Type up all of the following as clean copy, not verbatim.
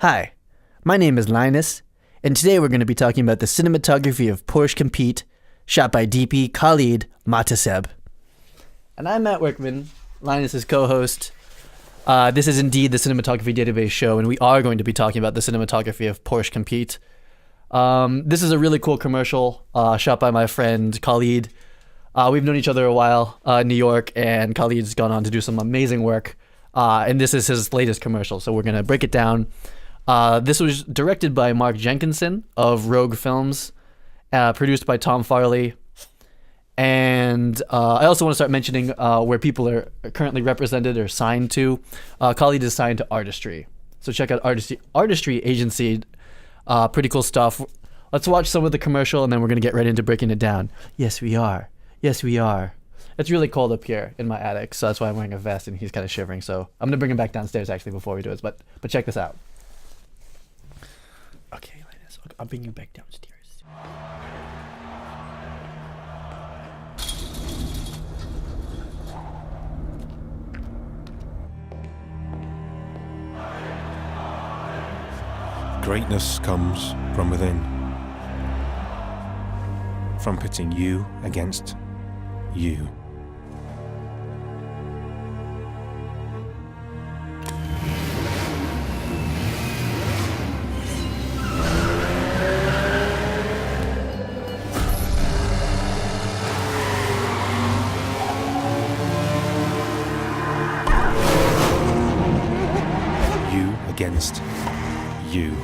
Hi, my name is Linus, and today we're going to be talking about the cinematography of Porsche Compete, shot by DP Khaild Mohtaseb. And I'm Matt Workman, Linus's co-host. This is indeed the Cinematography Database show, and we are going to be talking about the cinematography of Porsche Compete. This is a really cool commercial shot by my friend Khaild. We've known each other a while in New York, and Khaild's gone on to do some amazing work. And this is his latest commercial, so we're going to break it down. This was directed by Mark Jenkinson of Rogue Films, produced by Tom Farley. And I also want to start mentioning where people are currently represented or signed to. Khaild is signed to Artistry. So check out Artistry Agency. Pretty cool stuff. Let's watch some of the commercial, and then we're going to get right into breaking it down. Yes, we are. Yes, we are. It's really cold up here in my attic, so that's why I'm wearing a vest, and he's kind of shivering. So I'm going to bring him back downstairs, actually, before we do this. But check this out. Okay, Linus, I'll bring you back downstairs. Greatness comes from within, from pitting you against you. You against you.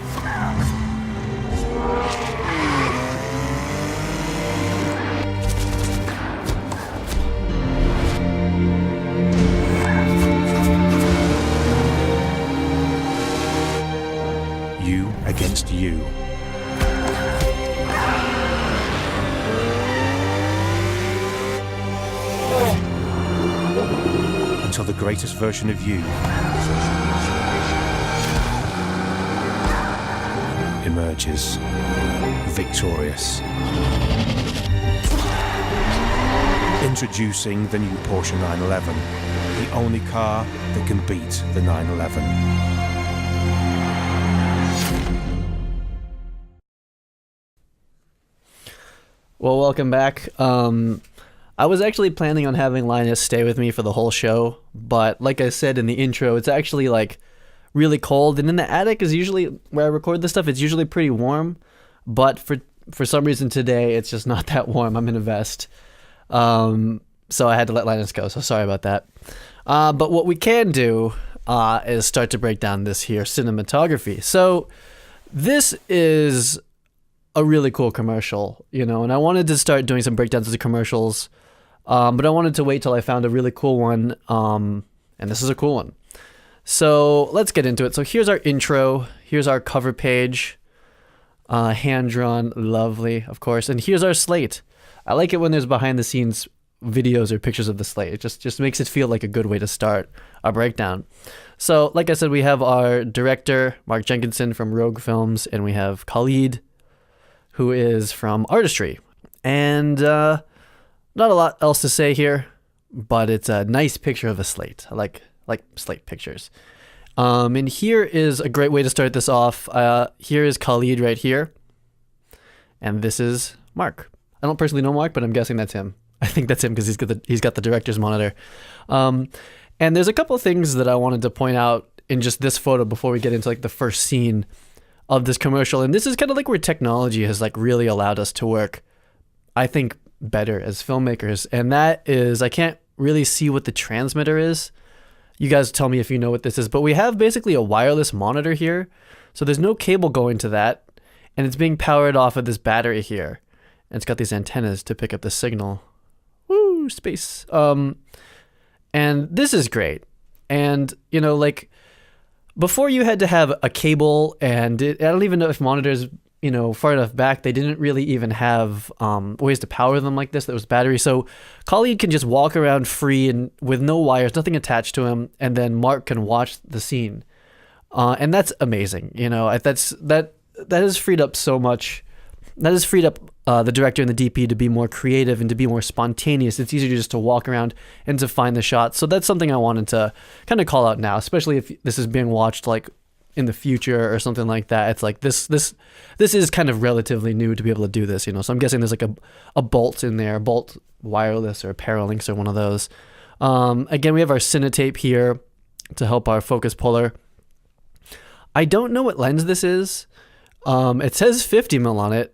You against you. Until the greatest version of you emerges victorious. Introducing the new Porsche 911, the only car that can beat the 911. Well, welcome back. I was actually planning on having Linus stay with me for the whole show, but like I said in the intro, it's actually like really cold, and in the attic is usually where I record this stuff. It's usually pretty warm, but for some reason today it's just not that warm. I'm in a vest, so I had to let Linus go, so sorry about that. But what we can do is start to break down this here cinematography. So this is a really cool commercial, and I wanted to start doing some breakdowns of the commercials, but I wanted to wait till I found a really cool one, and this is a cool one. So let's get into it. So here's our intro. Here's our cover page. Hand-drawn, lovely, of course. And here's our slate. I like it when there's behind-the-scenes videos or pictures of the slate. It just makes it feel like a good way to start our breakdown. So like I said, we have our director, Mark Jenkinson from Rogue Films, and we have Khaild, who is from Artistry. And not a lot else to say here, but it's a nice picture of a slate. I like slate pictures. And here is a great way to start this off. Here is Khaild right here. And this is Mark. I don't personally know Mark, but I'm guessing that's him. I think that's him because he's got the director's monitor. And there's a couple of things that I wanted to point out in just this photo before we get into like the first scene of this commercial. And this is kind of like where technology has like really allowed us to work, I think, better as filmmakers. And that is, I can't really see what the transmitter is. You guys tell me if you know what this is, but we have basically a wireless monitor here. So there's no cable going to that, and it's being powered off of this battery here. And it's got these antennas to pick up the signal. Woo, space. And this is great. And, like before you had to have a cable, and I don't even know if monitors, far enough back, they didn't really even have ways to power them like this. That was battery. So Khaild can just walk around free and with no wires, nothing attached to him, and then Mark can watch the scene. And that's amazing. That has freed up so much. That has freed up the director and the DP to be more creative and to be more spontaneous. It's easier just to walk around and to find the shots. So that's something I wanted to kind of call out now, especially if this is being watched like in the future or something like that. It's like this is kind of relatively new to be able to do this, so I'm guessing there's like a bolt in there, bolt wireless or Paralinks or one of those. Again, we have our Cinetape here to help our focus puller. I don't know what lens this is. It says 50 mil on it,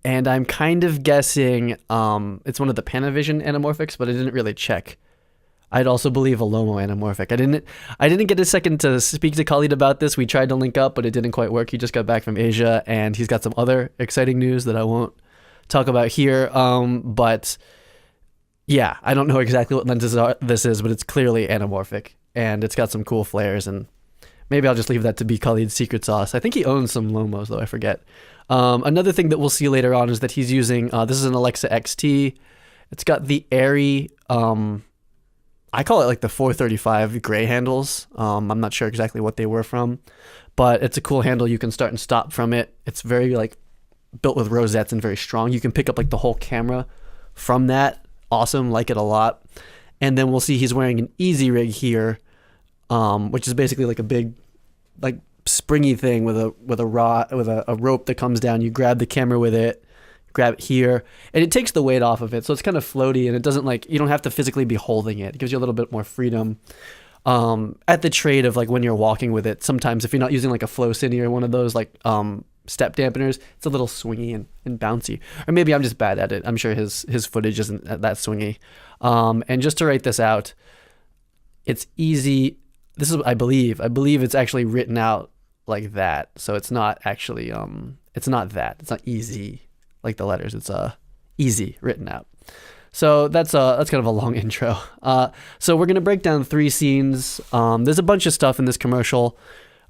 and I'm kind of guessing it's one of the Panavision anamorphics, but I didn't really check. I'd also believe a Lomo anamorphic. I didn't get a second to speak to Khaild about this. We tried to link up, but it didn't quite work. He just got back from Asia, and he's got some other exciting news that I won't talk about here. But yeah, I don't know exactly what lenses this is, but it's clearly anamorphic, and it's got some cool flares, and maybe I'll just leave that to be Khaild's secret sauce. I think he owns some Lomos, though, I forget. Another thing that we'll see later on is that he's using, this is an Alexa XT. It's got the airy, I call it like the 435 gray handles. I'm not sure exactly what they were from, but it's a cool handle. You can start and stop from it. It's very like built with rosettes and very strong. You can pick up like the whole camera from that. Awesome, like it a lot. And then we'll see he's wearing an Easy Rig here, which is basically like a big, like springy thing with a rod, with a rope that comes down. You grab the camera with it, grab it here, and it takes the weight off of it, so it's kind of floaty, and it doesn't like, you don't have to physically be holding it. It gives you a little bit more freedom. At the trade of like when you're walking with it, sometimes if you're not using like a Flow Cine or one of those like step dampeners, it's a little swingy and bouncy. Or maybe I'm just bad at it. I'm sure his footage isn't that swingy. And just to write this out, it's easy. This is, I believe it's actually written out like that. So it's not actually, it's not that. It's not easy like the letters. It's easy written out. So that's kind of a long intro. So we're going to break down 3 scenes. There's a bunch of stuff in this commercial,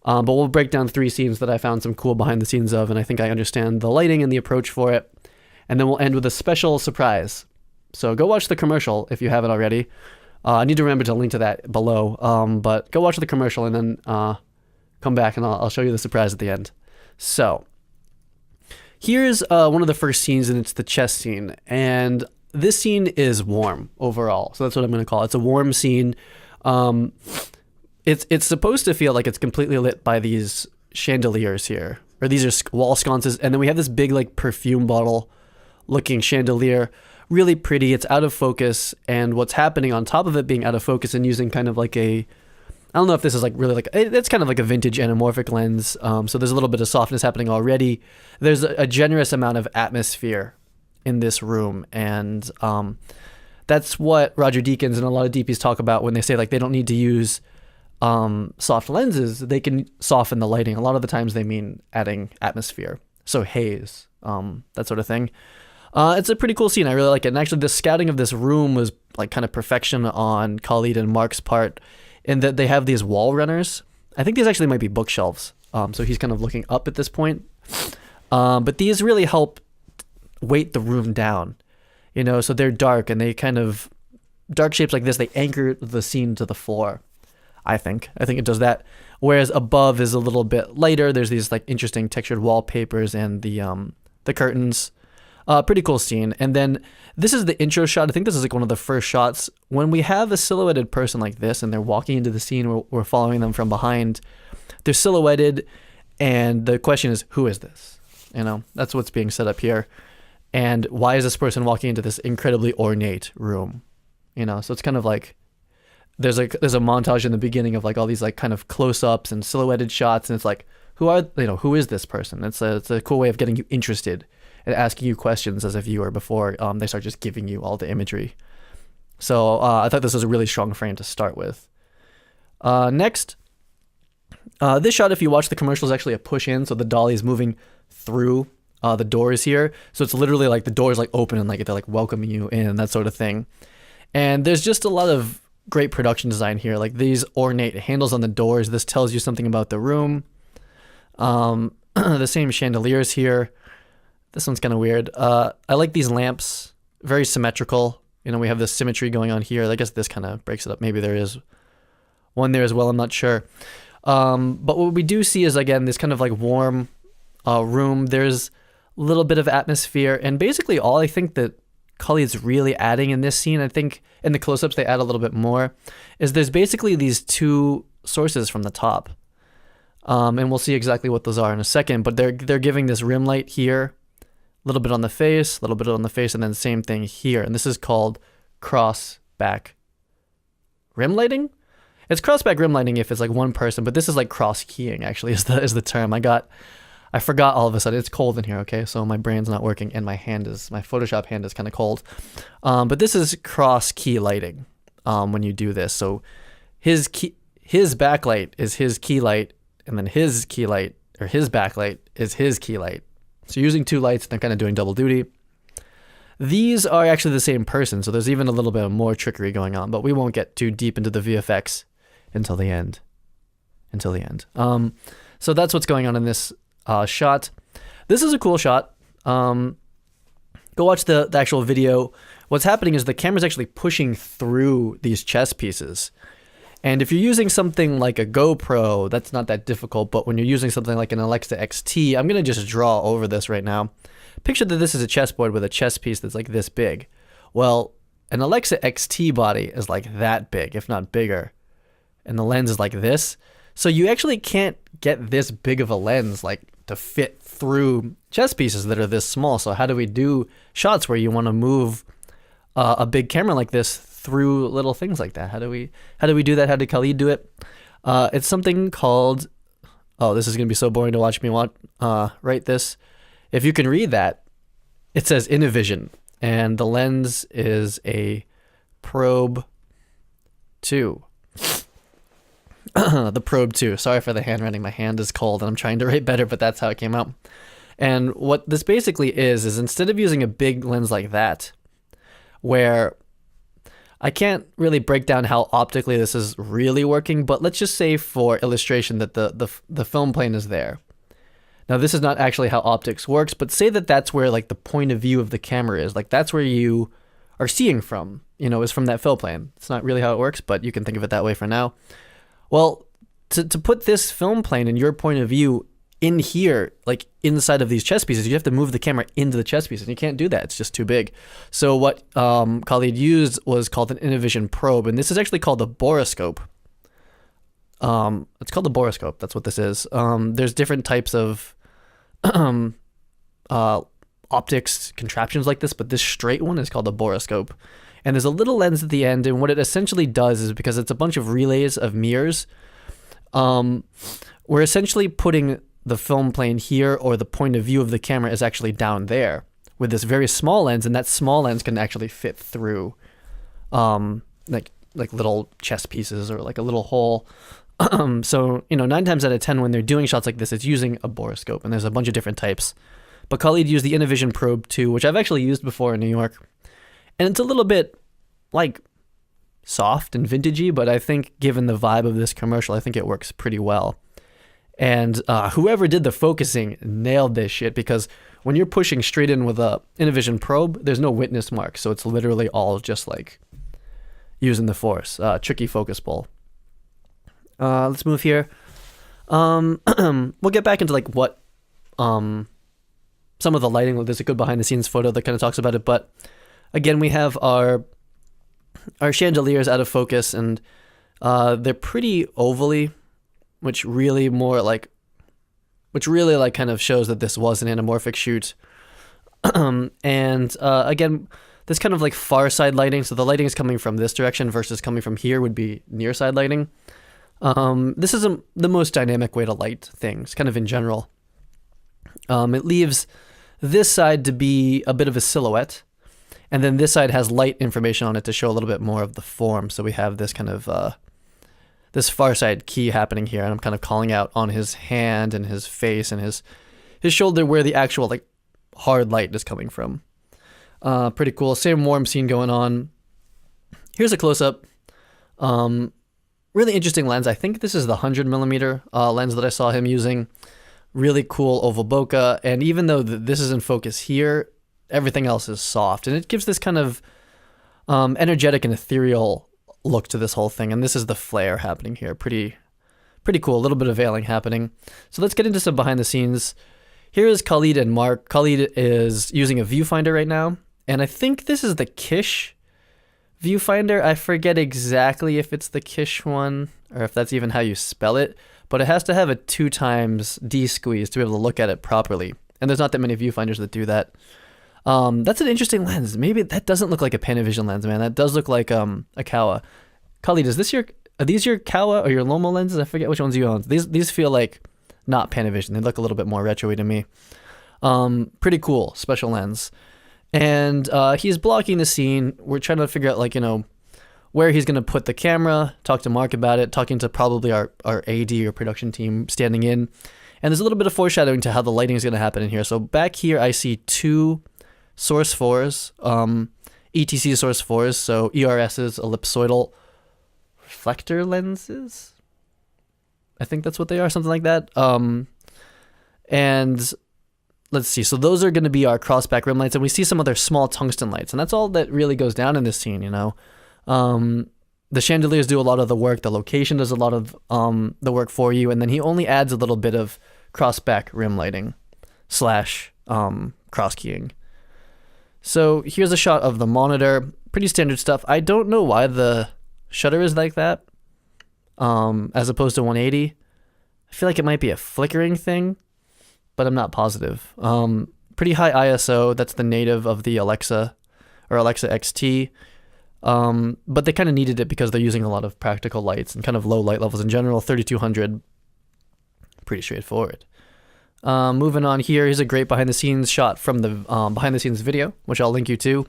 but we'll break down 3 scenes that I found some cool behind the scenes of, and I think I understand the lighting and the approach for it. And then we'll end with a special surprise. So go watch the commercial if you haven't already. I need to remember to link to that below, but go watch the commercial and then come back and I'll show you the surprise at the end. So here's one of the first scenes, and it's the chest scene. And this scene is warm overall, so that's what I'm going to call it. It's a warm scene. It's supposed to feel like it's completely lit by these chandeliers here, or these are wall sconces, and then we have this big like perfume bottle looking chandelier. Really pretty. It's out of focus, and what's happening on top of it being out of focus and using kind of like I don't know if this is like really like, it's kind of like a vintage anamorphic lens. So there's a little bit of softness happening already. There's a generous amount of atmosphere in this room, and that's what Roger Deakins and a lot of DPs talk about when they say like they don't need to use soft lenses. They can soften the lighting. A lot of the times they mean adding atmosphere, so haze, that sort of thing. It's a pretty cool scene. I really like it. And actually the scouting of this room was like kind of perfection on Khaild and Mark's part, in that they have these wall runners. I think these actually might be bookshelves. So he's kind of looking up at this point. But these really help weight the room down, so they're dark, and they kind of, dark shapes like this, they anchor the scene to the floor. I think it does that. Whereas above is a little bit lighter. There's these like interesting textured wallpapers and the curtains. Pretty cool scene. And then this is the intro shot. I think this is like one of the first shots. When we have a silhouetted person like this and they're walking into the scene, we're following them from behind. They're silhouetted, and the question is, who is this? That's what's being set up here. And why is this person walking into this incredibly ornate room? So it's kind of like there's a montage in the beginning of like all these like kind of close-ups and silhouetted shots, and it's like, who is this person? It's a cool way of getting you interested and asking you questions as a viewer before they start just giving you all the imagery. So I thought this was a really strong frame to start with. Next, this shot, if you watch the commercial, is actually a push-in, so the dolly is moving through the doors here. So it's literally like the doors like open and like they're like welcoming you in, that sort of thing. And there's just a lot of great production design here, like these ornate handles on the doors. This tells you something about the room. The same chandeliers here. This one's kind of weird. I like these lamps, very symmetrical. We have this symmetry going on here. I guess this kind of breaks it up. Maybe there is one there as well. I'm not sure. But what we do see is, again, this kind of like warm room. There's a little bit of atmosphere. And basically all I think that Khaild's really adding in this scene, I think in the close-ups they add a little bit more, is there's basically these 2 sources from the top. And we'll see exactly what those are in a second. But they're giving this rim light here, a little bit on the face, a little bit on the face, and then same thing here. And this is called cross back rim lighting. It's cross back rim lighting if it's like one person, but this is like cross keying actually is the term. I forgot all of a sudden. It's cold in here, okay? So my brain's not working and my Photoshop hand is kind of cold. But this is cross key lighting when you do this. So his backlight is his key light, and then his key light or his backlight is his key light. So you're using two lights, and they're kind of doing double duty. These are actually the same person, so there's even a little bit more trickery going on, but we won't get too deep into the VFX until the end. So that's what's going on in this shot. This is a cool shot. Go watch the actual video. What's happening is the camera's actually pushing through these chess pieces. And if you're using something like a GoPro, that's not that difficult, but when you're using something like an Alexa XT, I'm going to just draw over this right now. Picture that this is a chessboard with a chess piece that's like this big. Well, an Alexa XT body is like that big, if not bigger. And the lens is like this. So you actually can't get this big of a lens like to fit through chess pieces that are this small. So how do we do shots where you want to move a big camera like this through little things like that? How do we do that? How did Khaild do it? It's something called, oh, this is going to be so boring to watch me write this. If you can read that, it says Inavision, and the lens is a Probe 2. The Probe 2. Sorry for the handwriting. My hand is cold and I'm trying to write better, but that's how it came out. And what this basically is instead of using a big lens like that, where I can't really break down how optically this is really working, but let's just say for illustration that the film plane is there. Now, this is not actually how optics works, but say that that's where like the point of view of the camera is. Like that's where you are seeing from, is from that film plane. It's not really how it works, but you can think of it that way for now. Well, to put this film plane in your point of view in here, like inside of these chess pieces, you have to move the camera into the chess piece, and you can't do that. It's just too big. So what Khaild used was called an Inavision probe, and this is actually called a borescope. It's called the borescope. That's what this is. There's different types of optics contraptions like this, but this straight one is called a borescope. And there's a little lens at the end, and what it essentially does is, because it's a bunch of relays of mirrors, we're essentially putting the film plane here, or the point of view of the camera is actually down there with this very small lens, and that small lens can actually fit through like little chess pieces or like a little hole. So, 9 times out of 10 when they're doing shots like this, it's using a borescope, and there's a bunch of different types. But Khaild used the Inavision Probe 2, which I've actually used before in New York. And it's a little bit like soft and vintagey, but I think given the vibe of this commercial, I think it works pretty well. And whoever did the focusing nailed this shit, because when you're pushing straight in with a Inavision Probe, there's no witness mark. So it's literally all just like using the force. Tricky focus pull. Let's move here. We'll get back into like what some of the lighting. There's a good behind the scenes photo that kind of talks about it, but again, we have our chandeliers out of focus, and they're pretty ovally, which really kind of shows that this was an anamorphic shoot. And again, this kind of like far side lighting. So the lighting is coming from this direction versus coming from here would be near side lighting. This isn't the most dynamic way to light things, kind of in general. It leaves this side to be a bit of a silhouette, and then this side has light information on it to show a little bit more of the form. So we have this kind of this far side key happening here, and I'm kind of calling out on his hand and his face and his shoulder where the actual like hard light is coming from. Pretty cool. Same warm scene going on. Here's a close-up. Really interesting lens. I think this is the 100mm lens that I saw him using. Really cool oval bokeh. And even though this is in focus here, everything else is soft. And it gives this kind of energetic and ethereal look to this whole thing. And this is the flare happening here. Pretty cool. A little bit of veiling happening. So let's get into some behind the scenes. Here is Khaild and Mark. Khaild is using a viewfinder right now. And I think this is the Kish viewfinder. I forget exactly if it's the Kish one or if that's even how you spell it. but it has to have a 2 times D squeeze to be able to look at it properly. And there's not that many viewfinders that do that. That's an interesting lens. Maybe that doesn't look like a Panavision lens, man. That does look like a Kowa. Khaild, are these your Kowa or your Lomo lenses? I forget which ones you own. These feel like not Panavision. They look a little bit more retro-y to me. Pretty cool, special lens. And he's blocking the scene. We're trying to figure out, like, where he's going to put the camera, talk to Mark about it, talking to probably our AD or production team standing in. And there's a little bit of foreshadowing to how the lighting is going to happen in here. So back here, I see 2 Source 4s, ETC Source 4s, so ERS's ellipsoidal reflector lenses. I think that's what they are, something like that. And let's see. So those are going to be our crossback rim lights, and we see some other small tungsten lights, and that's all that really goes down in this scene. The chandeliers do a lot of the work. The location does a lot of the work for you, and then he only adds a little bit of crossback rim lighting / cross keying. So here's a shot of the monitor. Pretty standard stuff. I don't know why the shutter is like that, as opposed to 180. I feel like it might be a flickering thing, but I'm not positive. Pretty high ISO. That's the native of the Alexa or Alexa XT. But they kind of needed it because they're using a lot of practical lights and kind of low light levels in general. 3200, pretty straightforward. Moving on here's a great behind the scenes shot from the behind the scenes video, which I'll link you to.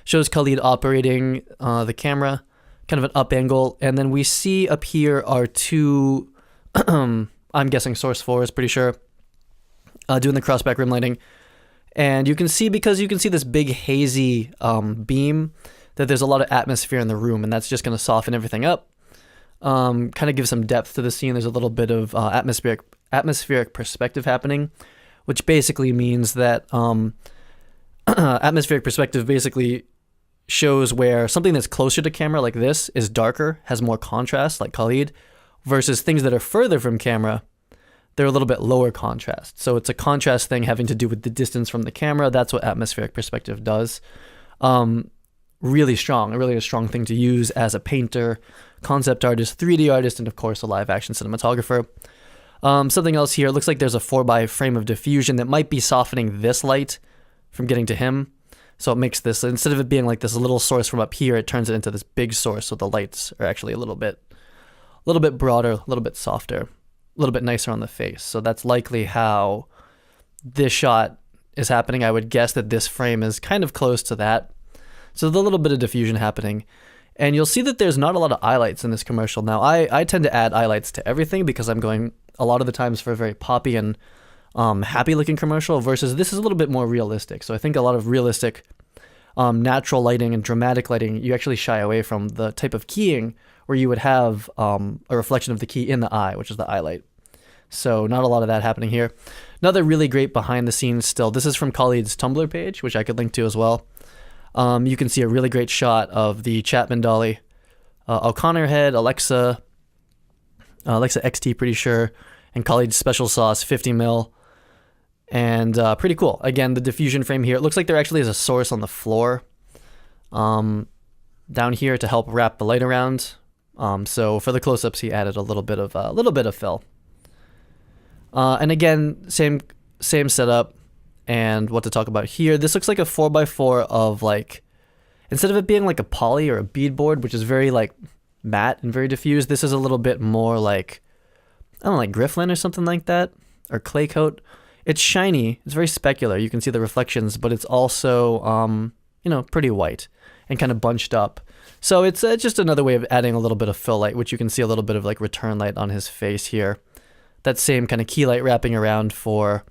Shows Khaild operating the camera, kind of an up angle, and then we see up here are 2, I'm guessing Source 4s, pretty sure, doing the crossback rim lighting. And you can see, because you can see this big hazy beam, that there's a lot of atmosphere in the room, and that's just going to soften everything up. Kind of give some depth to the scene. There's a little bit of atmospheric perspective happening, which basically means that atmospheric perspective basically shows where something that's closer to camera, like this, is darker, has more contrast, like Khaild, versus things that are further from camera, they're a little bit lower contrast. So it's a contrast thing having to do with the distance from the camera. That's what atmospheric perspective does. Really strong, really a strong thing to use as a painter, concept artist, 3D artist, and of course a live action cinematographer. Something else here, it looks like there's a 4x frame of diffusion that might be softening this light from getting to him. So it makes this, instead of it being like this little source from up here, it turns it into this big source, so the lights are actually a little bit broader, a little bit softer, a little bit nicer on the face. So that's likely how this shot is happening. I would guess that this frame is kind of close to that. So there's a little bit of diffusion happening. And you'll see that there's not a lot of highlights in this commercial. Now, I tend to add highlights to everything because I'm going a lot of the times for a very poppy and happy-looking commercial, versus this is a little bit more realistic. So I think a lot of realistic natural lighting and dramatic lighting, you actually shy away from the type of keying where you would have a reflection of the key in the eye, which is the eye light. So not a lot of that happening here. Another really great behind-the-scenes still. This is from Khaild's Tumblr page, which I could link to as well. You can see a really great shot of the Chapman dolly, O'Connor head, Alexa XT, pretty sure, and Khaild's special sauce, 50 mil, and pretty cool. Again, the diffusion frame here, it looks like there actually is a source on the floor down here to help wrap the light around. So for the close-ups, he added a little bit of fill. And again, same setup. And what to talk about here. This looks like a 4x4 of, like, instead of it being like a poly or a beadboard, which is very like matte and very diffused, this is a little bit more like, I don't know, like Grifflin or something like that, or clay coat. It's shiny. It's very specular. You can see the reflections, but it's also, pretty white and kind of bunched up. So it's just another way of adding a little bit of fill light, which you can see a little bit of like return light on his face here. That same kind of key light wrapping around for,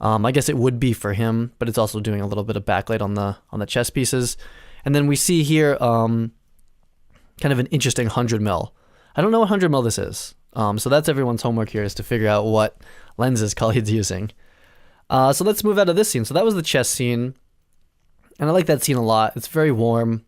I guess it would be for him, but it's also doing a little bit of backlight on the chest pieces. And then we see here kind of an interesting 100 mil. I don't know what 100 mil this is. So that's everyone's homework here, is to figure out what lenses Khaild's using. So let's move out of this scene. So that was the chest scene. And I like that scene a lot. It's very warm.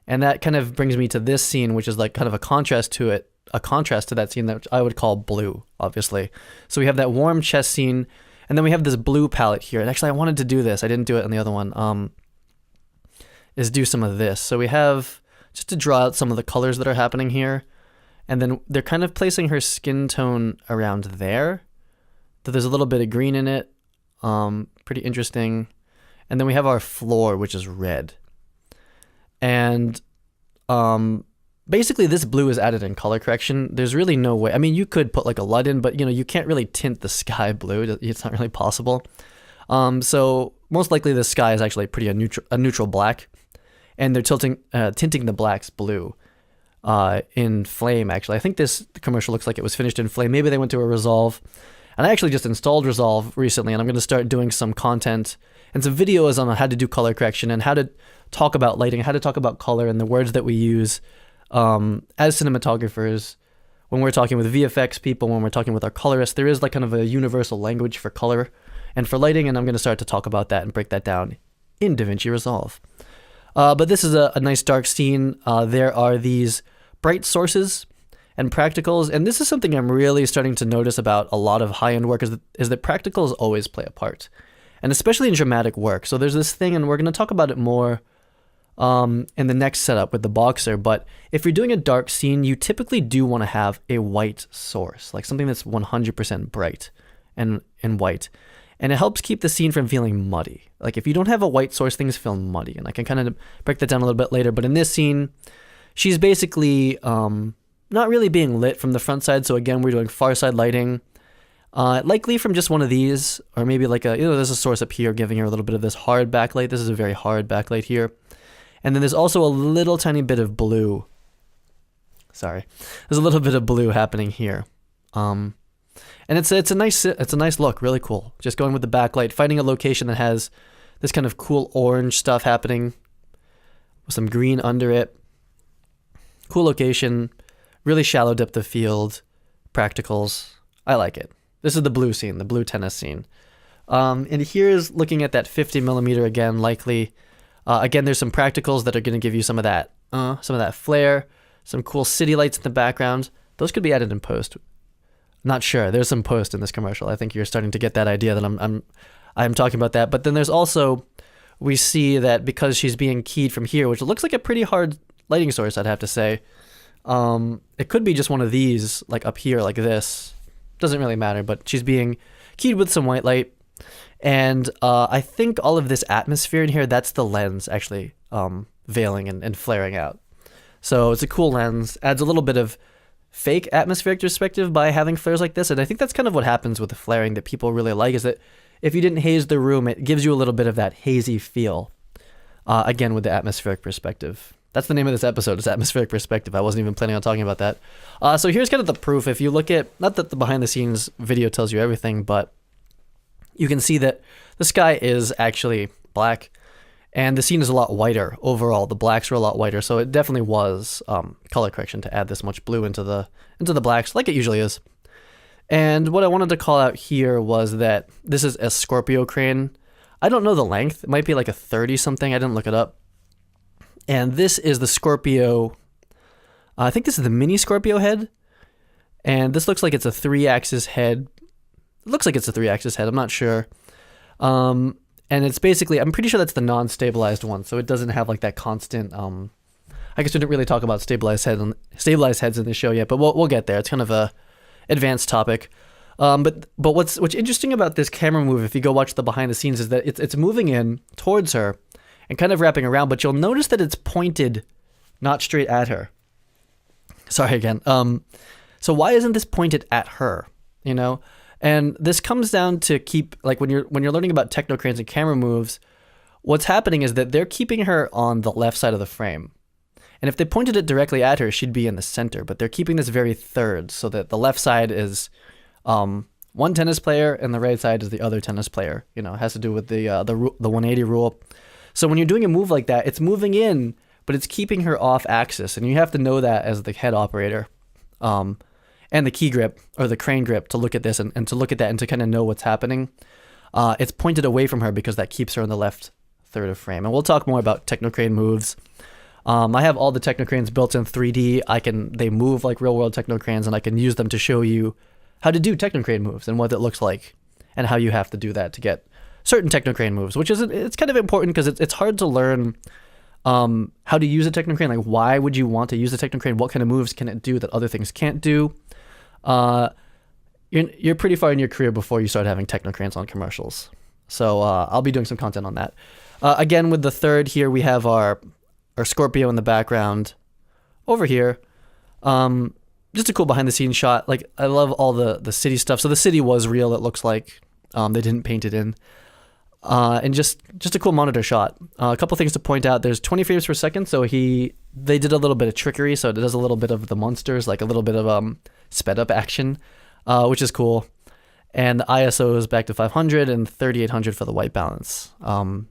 And that kind of brings me to this scene, which is like kind of a contrast to it, a contrast to that scene that I would call blue, obviously. So we have that warm chest scene. And then we have this blue palette here. And actually, I wanted to do this. I didn't do it on the other one. Is do some of this. So we have, just to draw out some of the colors that are happening here. And then they're kind of placing her skin tone around there. So there's a little bit of green in it. Pretty interesting. And then we have our floor, which is red. And basically this blue is added in color correction. There's really no way. I mean, you could put like a LUT in, but you can't really tint the sky blue. It's not really possible. So most likely the sky is actually pretty a neutral black, and they're tinting the blacks blue in flame. Actually, I think this commercial looks like it was finished in flame. Maybe they went to a Resolve, and I actually just installed Resolve recently, and I'm going to start doing some content and some videos on how to do color correction and how to talk about lighting, how to talk about color, and the words that we use as cinematographers when we're talking with VFX people, when we're talking with our colorists. There is like kind of a universal language for color and for lighting, and I'm going to start to talk about that and break that down in DaVinci Resolve. But this is a nice dark scene. There are these bright sources and practicals, and this is something I'm really starting to notice about a lot of high-end work is that practicals always play a part, and especially in dramatic work. So there's this thing, and we're going to talk about it more in the next setup with the Boxer, but if you're doing a dark scene, you typically do want to have a white source, like something that's 100% bright and white. And it helps keep the scene from feeling muddy. Like if you don't have a white source, things feel muddy. And I can kind of break that down a little bit later. But in this scene, she's basically not really being lit from the front side. So again, we're doing far side lighting. Likely from just one of these, or maybe like there's a source up here giving her a little bit of this hard backlight. This is a very hard backlight here. And then there's also a little tiny bit of blue. Sorry. There's a little bit of blue happening here. And it's a nice look, really cool. Just going with the backlight, finding a location that has this kind of cool orange stuff happening with some green under it. Cool location, really shallow depth of field, practicals. I like it. This is the blue scene, the blue tennis scene. And here's looking at that 50 millimeter again, likely. Again, there's some practicals that are going to give you some of that flare, some cool city lights in the background. Those could be added in post. Not sure. There's some post in this commercial. I think you're starting to get that idea that I'm talking about that. But then there's also, we see that because she's being keyed from here, which looks like a pretty hard lighting source, I'd have to say. It could be just one of these, like up here, like this. Doesn't really matter, but she's being keyed with some white light. And I think all of this atmosphere in here, that's the lens actually veiling and flaring out. So it's a cool lens. Adds a little bit of fake atmospheric perspective by having flares like this. And I think that's kind of what happens with the flaring that people really like, is that if you didn't haze the room, it gives you a little bit of that hazy feel. Again, with the atmospheric perspective. That's the name of this episode, is atmospheric perspective. I wasn't even planning on talking about that. So here's kind of the proof. If you look at, not that the behind the scenes video tells you everything, but you can see that the sky is actually black. And the scene is a lot whiter overall. The blacks are a lot whiter, so it definitely was color correction to add this much blue into the blacks, like it usually is. And what I wanted to call out here was that this is a Scorpio crane. I don't know the length. It might be like a 30 something. I didn't look it up. And this is the Scorpio. I think this is the mini Scorpio head. And this looks like it's a 3-axis head. It looks like it's a 3-axis head. I'm not sure. And it's basically, I'm pretty sure that's the non-stabilized one, so it doesn't have like that constant. I guess we didn't really talk about stabilized heads in the show yet, but we'll get there. It's kind of a advanced topic. But what's interesting about this camera move, if you go watch the behind the scenes, is that it's moving in towards her and kind of wrapping around, but you'll notice that it's pointed not straight at her. Sorry again. So why isn't this pointed at her? And this comes down to keep, like when you're learning about techno cranes and camera moves, what's happening is that they're keeping her on the left side of the frame. And if they pointed it directly at her, she'd be in the center, but they're keeping this very third so that the left side is one tennis player and the right side is the other tennis player. It has to do with the 180 rule. So when you're doing a move like that, it's moving in, but it's keeping her off axis, and you have to know that as the head operator. And the key grip or the crane grip to look at this and to look at that and to kind of know what's happening. It's pointed away from her because that keeps her in the left third of frame. And we'll talk more about techno crane moves. I have all the techno cranes built in 3D. They move like real world techno cranes, and I can use them to show you how to do techno crane moves and what it looks like and how you have to do that to get certain techno crane moves, which is, it's kind of important because it's hard to learn how to use a technocrane, like why would you want to use a technocrane, what kind of moves can it do that other things can't do. You're pretty far in your career before you start having technocranes on commercials. So I'll be doing some content on that. Again, with the third here, we have our Scorpio in the background over here. Just a cool behind the scenes shot. Like, I love all the city stuff. So the city was real, it looks like. They didn't paint it in. And just a cool monitor shot. A couple things to point out. There's 20 frames per second, so they did a little bit of trickery, so it does a little bit of the monsters, like a little bit of sped up action, which is cool. And the ISO is back to 500 and 3800 for the white balance.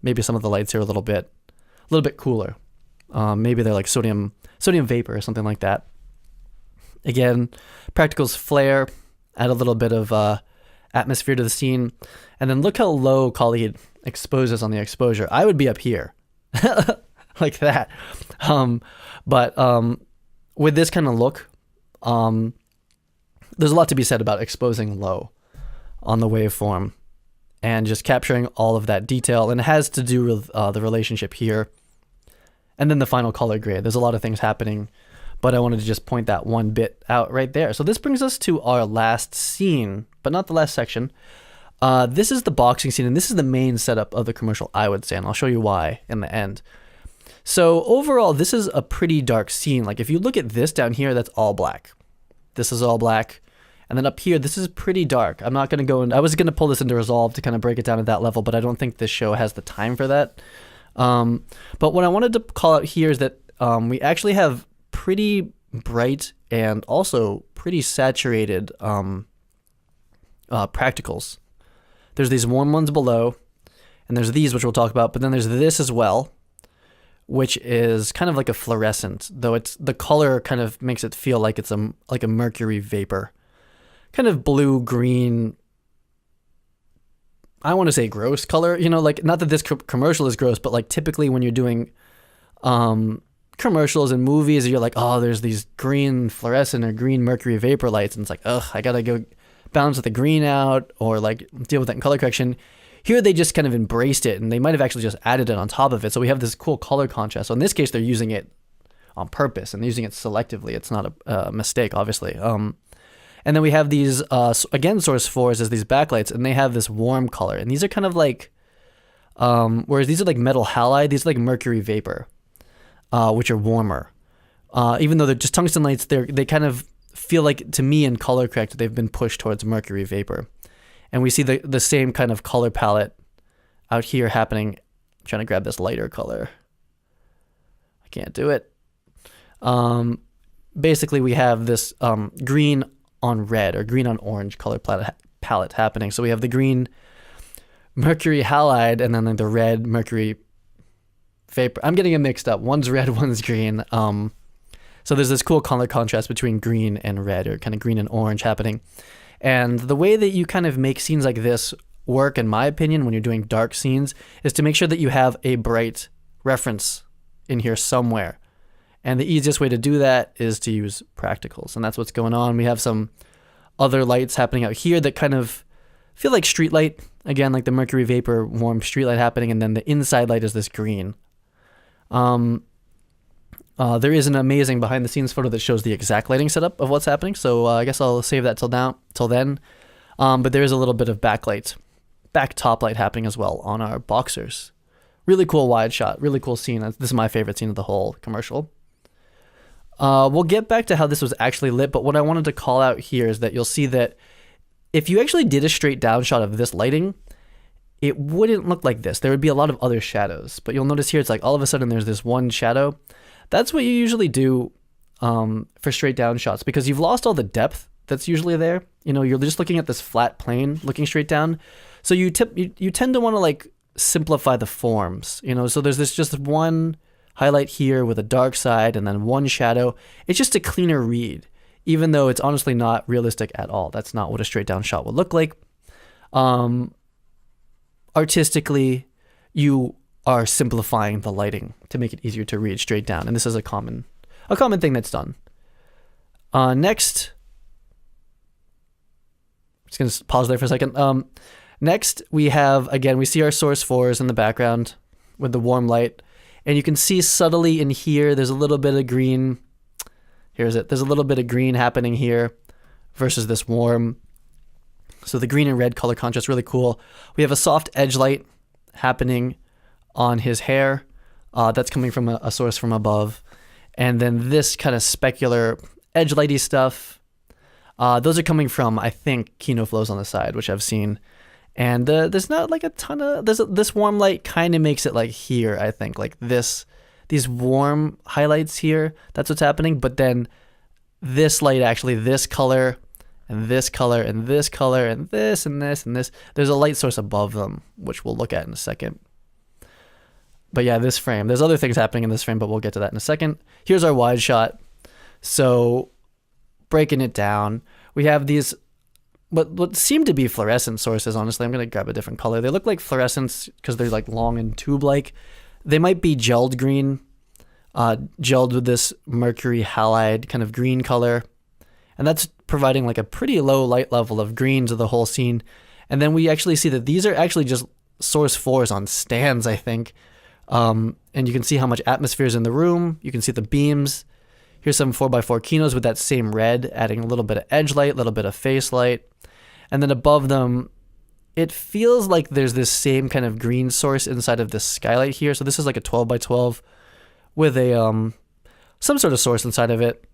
Maybe some of the lights here are a little bit cooler. Maybe they're like sodium vapor or something like that. Again, practicals flare, add a little bit of atmosphere to the scene. And then look how low Khaild exposes on the exposure. I would be up here like that. But with this kind of look, there's a lot to be said about exposing low on the waveform and just capturing all of that detail. And it has to do with the relationship here. And then the final color grade. There's a lot of things happening, but I wanted to just point that one bit out right there. So this brings us to our last scene, but not the last section. This is the boxing scene, and this is the main setup of the commercial, I would say, and I'll show you why in the end. So overall, this is a pretty dark scene. Like, if you look at this down here, that's all black. This is all black. And then up here, this is pretty dark. I'm not going to go in. I was going to pull this into Resolve to kind of break it down at that level, but I don't think this show has the time for that. But what I wanted to call out here is that we actually have pretty bright and also pretty saturated practicals. There's these warm ones below, and there's these, which we'll talk about, but then there's this as well, which is kind of like a fluorescent, though it's the color kind of makes it feel like it's like a mercury vapor. Kind of blue, green, I want to say gross color, like, not that this commercial is gross, but like typically when you're doing commercials and movies, you're like, oh, there's these green fluorescent or green mercury vapor lights, and it's like, ugh, I gotta go balance the green out or like deal with that in color correction. Here they just kind of embraced it, and they might have actually just added it on top of it, so we have this cool color contrast. So in this case, they're using it on purpose, and they're using it selectively. It's not a mistake, obviously. And then we have these, again, source 4s as these backlights, and they have this warm color. And these are kind of like, whereas these are like metal halide, these are like mercury vapor, which are warmer. Even though they're just tungsten lights, they kind of feel like, to me in color correct, they've been pushed towards mercury vapor. And we see the same kind of color palette out here happening. I'm trying to grab this lighter color. I can't do it. Basically, we have this green on red or green on orange color palette happening. So we have the green mercury halide and then like the red mercury vapor. I'm getting it mixed up. One's red, one's green. So there's this cool color contrast between green and red, or kind of green and orange happening. And the way that you kind of make scenes like this work, in my opinion, when you're doing dark scenes, is to make sure that you have a bright reference in here somewhere. And the easiest way to do that is to use practicals. And that's what's going on. We have some other lights happening out here that kind of feel like street light. Again, like the mercury vapor warm street light happening. And then the inside light is this green. There is an amazing behind the scenes photo that shows the exact lighting setup of what's happening. So I guess I'll save that till then. But there is a little bit of back top light happening as well on our boxers. Really cool wide shot. Really cool scene. This is my favorite scene of the whole commercial. We'll get back to how this was actually lit, but what I wanted to call out here is that you'll see that if you actually did a straight down shot of this lighting, it wouldn't look like this. There would be a lot of other shadows, but you'll notice here it's like all of a sudden there's this one shadow. That's what you usually do for straight down shots, because you've lost all the depth that's usually there. You're just looking at this flat plane looking straight down. So you tend to want to like simplify the forms, so there's this just one highlight here with a dark side and then one shadow. It's just a cleaner read, even though it's honestly not realistic at all. That's not what a straight down shot would look like. Artistically, you are simplifying the lighting to make it easier to read straight down. And this is a common thing that's done. Next, I'm just going to pause there for a second. Next, we see our source 4s in the background with the warm light. And you can see subtly in here, there's a little bit of green. Here's it. There's a little bit of green happening here versus this warm. So the green and red color contrast, really cool. We have a soft edge light happening on his hair. That's coming from a source from above. And then this kind of specular edge lighty stuff. Those are coming from, I think, Kino flows on the side, which I've seen. And there's not like a ton of, this warm light kind of makes it like here, I think, like these warm highlights here, that's what's happening. But then this light, actually, this color and this color and this color and this and this and this, there's a light source above them, which we'll look at in a second. But yeah, this frame, there's other things happening in this frame, but we'll get to that in a second. Here's our wide shot. So breaking it down, we have these what seem to be fluorescent sources. Honestly, I'm going to grab a different color. They look like fluorescents because they're like long and tube-like. They might be gelled green, gelled with this mercury halide kind of green color. And that's providing like a pretty low light level of green to the whole scene. And then we actually see that these are actually just source 4s on stands, I think. And you can see how much atmosphere is in the room. You can see the beams. Here's some 4x4 Kinos with that same red, adding a little bit of edge light, a little bit of face light. And then above them, it feels like there's this same kind of green source inside of this skylight here. So this is like a 12x12 with a some sort of source inside of it.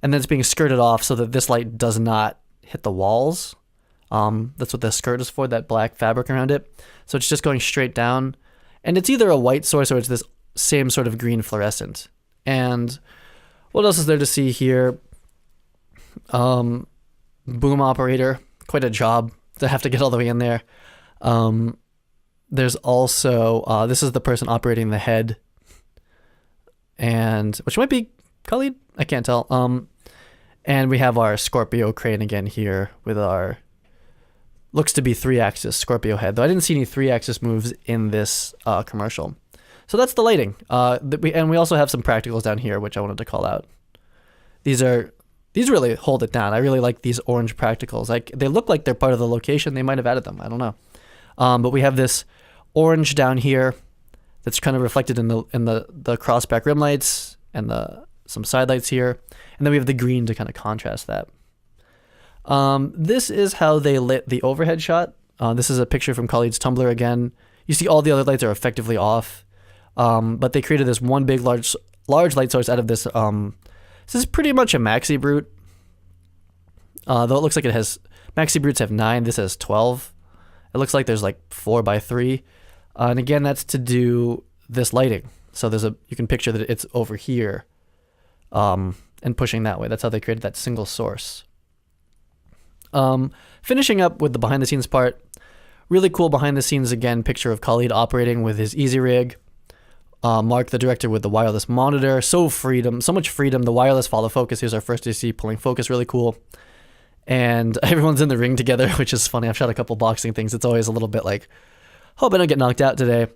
And then it's being skirted off so that this light does not hit the walls. That's what the skirt is for, that black fabric around it. So it's just going straight down. And it's either a white source or it's this same sort of green fluorescent. And what else is there to see here? Boom operator. Quite a job to have to get all the way in there. There's also, this is the person operating the head. And, which might be Khaild? I can't tell. And we have our Scorpio crane again here with our, looks to be 3-axis Scorpio head. Though I didn't see any 3-axis moves in this commercial. So that's the lighting. And we also have some practicals down here, which I wanted to call out. These really hold it down. I really like these orange practicals. Like, they look like they're part of the location. They might have added them. I don't know. But we have this orange down here that's kind of reflected in the crossback rim lights and some side lights here. And then we have the green to kind of contrast that. This is how they lit the overhead shot. This is a picture from Khaild's Tumblr again. You see all the other lights are effectively off. But they created this one big large light source out of this. This is pretty much a maxi brute. Though it looks like it has, maxi brutes have 9. This has 12. It looks like there's like 4x3. And again, that's to do this lighting. So you can picture that it's over here, and pushing that way. That's how they created that single source. Finishing up with the behind the scenes part, really cool behind the scenes again, picture of Khaild operating with his Easy Rig. Mark, the director, with the wireless monitor. So much freedom. The wireless follow focus. Here's our first AC pulling focus. Really cool. And everyone's in the ring together, which is funny. I've shot a couple boxing things. It's always a little bit like, hope I don't get knocked out today.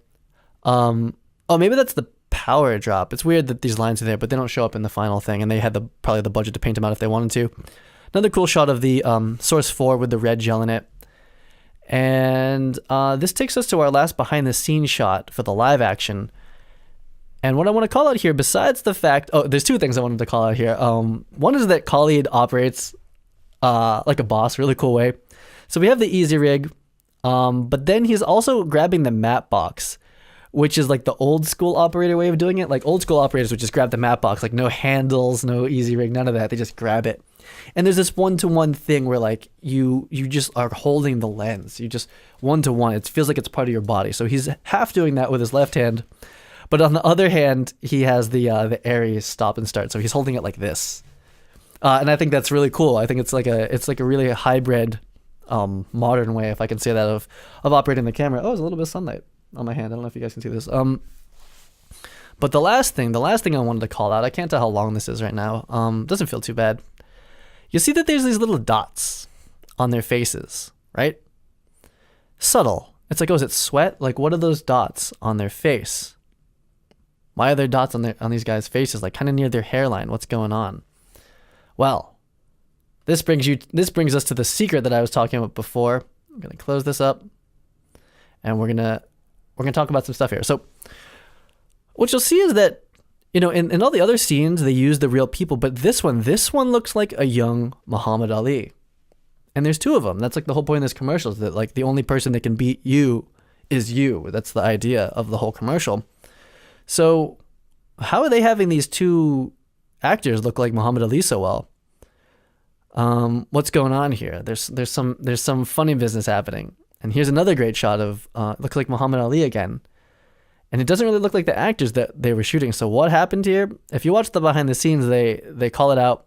Maybe that's the power drop. It's weird that these lines are there, but they don't show up in the final thing. And they had probably the budget to paint them out if they wanted to. Another cool shot of the source 4 with the red gel in it. And this takes us to our last behind the scenes shot for the live action. And what I want to call out here, besides the fact, there's 2 things I wanted to call out here. One is that Khaild operates like a boss, really cool way. So we have the Easy Rig, but then he's also grabbing the map box, which is like the old school operator way of doing it. Like old school operators would just grab the map box, like no handles, no Easy Rig, none of that. They just grab it. And there's this 1-to-1 thing where like you just are holding the lens. You just 1-to-1. It feels like it's part of your body. So he's half doing that with his left hand. But on the other hand, he has the Aries stop and start, so he's holding it like this, and I think that's really cool. I think it's like a really hybrid, modern way, if I can say that, of operating the camera. Oh, there's a little bit of sunlight on my hand. I don't know if you guys can see this. But the last thing I wanted to call out, I can't tell how long this is right now. Doesn't feel too bad. You see that there's these little dots on their faces, right? Subtle. It's like, oh, is it sweat? Like, what are those dots on their face? Why are there dots on these guys' faces, like kind of near their hairline? What's going on? Well, this brings us to the secret that I was talking about before. I'm gonna close this up, and we're gonna talk about some stuff here. So, what you'll see is that, in all the other scenes, they use the real people, but this one looks like a young Muhammad Ali. And there's two of them. That's like the whole point of this commercial, is that like the only person that can beat you is you. That's the idea of the whole commercial. So how are they having these two actors look like Muhammad Ali so well? What's going on here? There's some funny business happening. And here's another great shot of looks like Muhammad Ali again. And it doesn't really look like the actors that they were shooting. So what happened here? If you watch the behind the scenes, they call it out.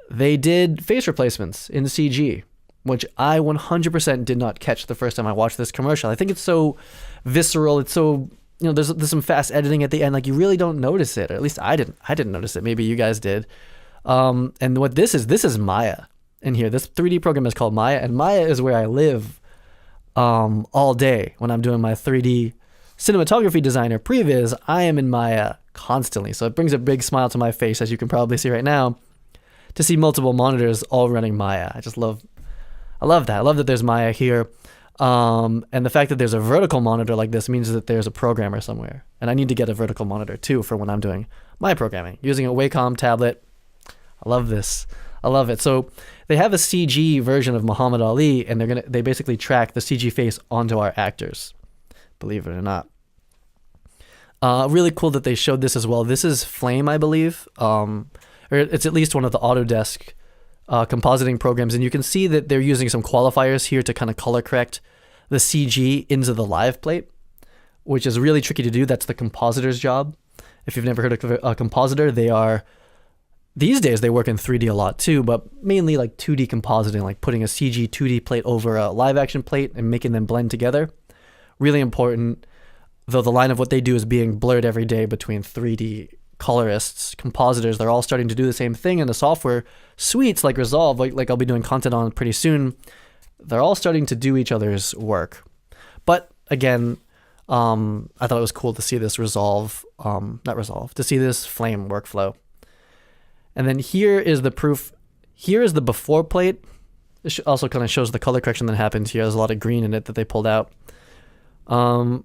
They did face replacements in CG, which I 100% did not catch the first time I watched this commercial. I think it's so visceral. It's so, there's some fast editing at the end. Like, you really don't notice it. Or at least I didn't notice it. Maybe you guys did. And what this is Maya in here. This 3D program is called Maya, and Maya is where I live all day when I'm doing my 3D cinematography designer previs. I am in Maya constantly. So it brings a big smile to my face, as you can probably see right now, to see multiple monitors all running Maya. I love that. I love that there's Maya here. And the fact that there's a vertical monitor like this means that there's a programmer somewhere. And I need to get a vertical monitor too for when I'm doing my programming using a Wacom tablet. I love this. I love it. So they have a CG version of Muhammad Ali, and they basically track the CG face onto our actors, believe it or not. Really cool that they showed this as well. This is Flame, I believe. Or it's at least one of the Autodesk compositing programs, and you can see that they're using some qualifiers here to kind of color correct the CG into the live plate, which is really tricky to do. That's the compositor's job. If you've never heard of a compositor, these days they work in 3D a lot too, but mainly like 2D compositing, like putting a CG 2D plate over a live action plate and making them blend together. Really important, though the line of what they do is being blurred every day between 3D colorists, compositors. They're all starting to do the same thing in the software suites like Resolve, like I'll be doing content on pretty soon. They're all starting to do each other's work. But again, I thought it was cool to see this to see this Flame workflow. And then here is the proof. Here is the before plate. This also kind of shows the color correction that happened here. There's a lot of green in it that they pulled out. Two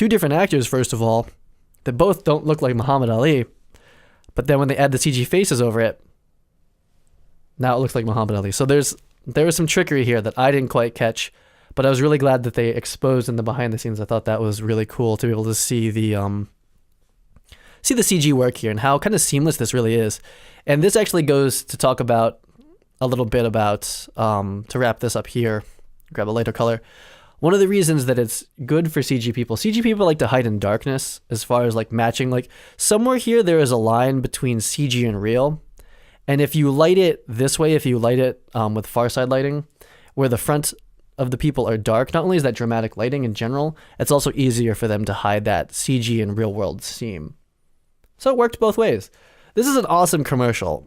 different actors, first of all, that both don't look like Muhammad Ali, but then when they add the CG faces over it, now it looks like Muhammad Ali. So there was some trickery here that I didn't quite catch, but I was really glad that they exposed in the behind the scenes. I thought that was really cool to be able to see the CG work here and how kind of seamless this really is. And this actually goes to talk about a little bit about, to wrap this up here, grab a lighter color. One of the reasons that it's good for CG people like to hide in darkness as far as like matching, like somewhere here there is a line between CG and real. And if you light it this way, if you light it with far side lighting, where the front of the people are dark, not only is that dramatic lighting in general, it's also easier for them to hide that CG and real world seam. So it worked both ways. This is an awesome commercial.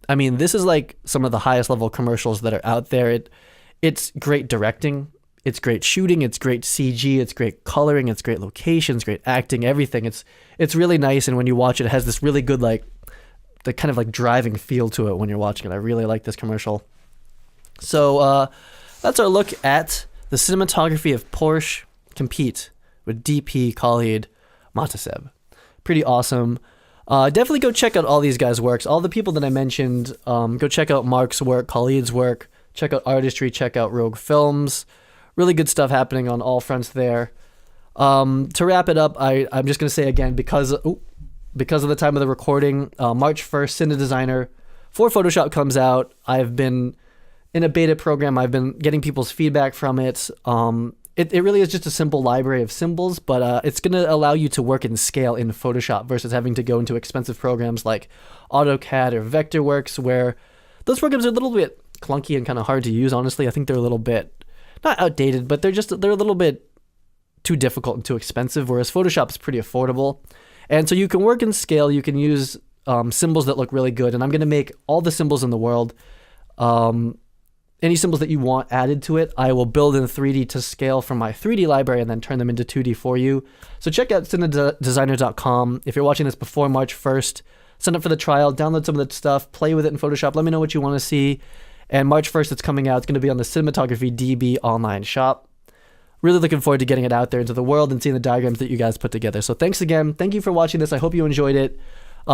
I mean, this is like some of the highest level commercials that are out there. It's great directing. It's great shooting, it's great CG, it's great coloring, it's great locations, great acting, everything. It's really nice, and when you watch it, it has this really good, like, the kind of like driving feel to it when you're watching it. I really like this commercial. So that's our look at the cinematography of Porsche Compete with DP Khaild Mohtaseb. Pretty awesome. Definitely go check out all these guys' works. All the people that I mentioned, go check out Mark's work, Khaild's work, check out Artistry, check out Rogue Films. Really good stuff happening on all fronts there. To wrap it up, I'm just going to say again, because of the time of the recording, March 1st, Cine Designer for Photoshop comes out. I've been in a beta program. I've been getting people's feedback from it. It really is just a simple library of symbols, but it's going to allow you to work in scale in Photoshop versus having to go into expensive programs like AutoCAD or Vectorworks, where those programs are a little bit clunky and kind of hard to use, honestly. I think they're a little bit, not outdated, but they're a little bit too difficult and too expensive, whereas Photoshop is pretty affordable. And so you can work in scale, you can use symbols that look really good, and I'm going to make all the symbols in the world. Any symbols that you want added to it, I will build in 3D to scale from my 3D library and then turn them into 2D for you. So check out cinedesigner.com. If you're watching this before March 1st, sign up for the trial, download some of that stuff, play with it in Photoshop, let me know what you want to see. And March 1st, it's coming out. It's going to be on the Cinematography DB online shop. really looking forward to getting it out there into the world and seeing the diagrams that you guys put together. So thanks again. Thank you for watching this. I hope you enjoyed it.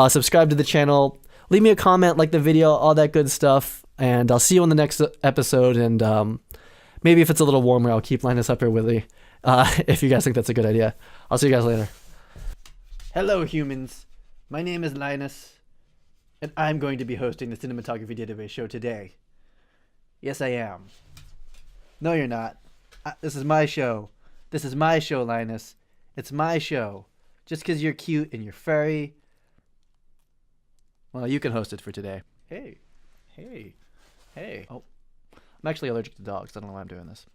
Subscribe to the channel. Leave me a comment, like the video, all that good stuff. And I'll see you on the next episode. And maybe if it's a little warmer, I'll keep Linus up here with me. If you guys think that's a good idea. I'll see you guys later. Hello, humans. My name is Linus. And I'm going to be hosting the Cinematography Database show today. Yes, I am. No, you're not. This is my show. This is my show, Linus. It's my show. Just because you're cute and you're furry. Well, you can host it for today. Hey. Hey. Hey. Oh. I'm actually allergic to dogs. I don't know why I'm doing this.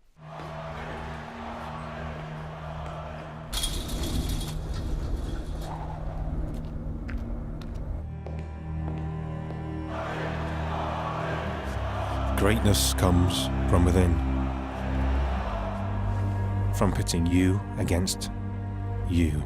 Greatness comes from within. From pitting you against you.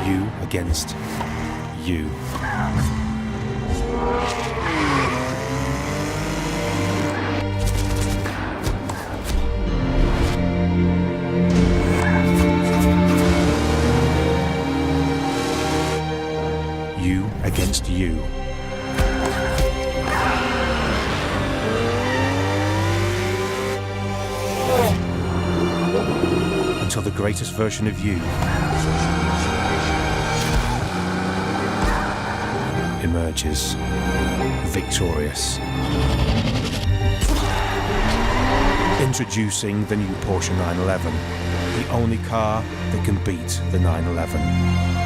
You against you. You against you. Until the greatest version of you emerges victorious. Introducing the new Porsche 911, the only car that can beat the 911.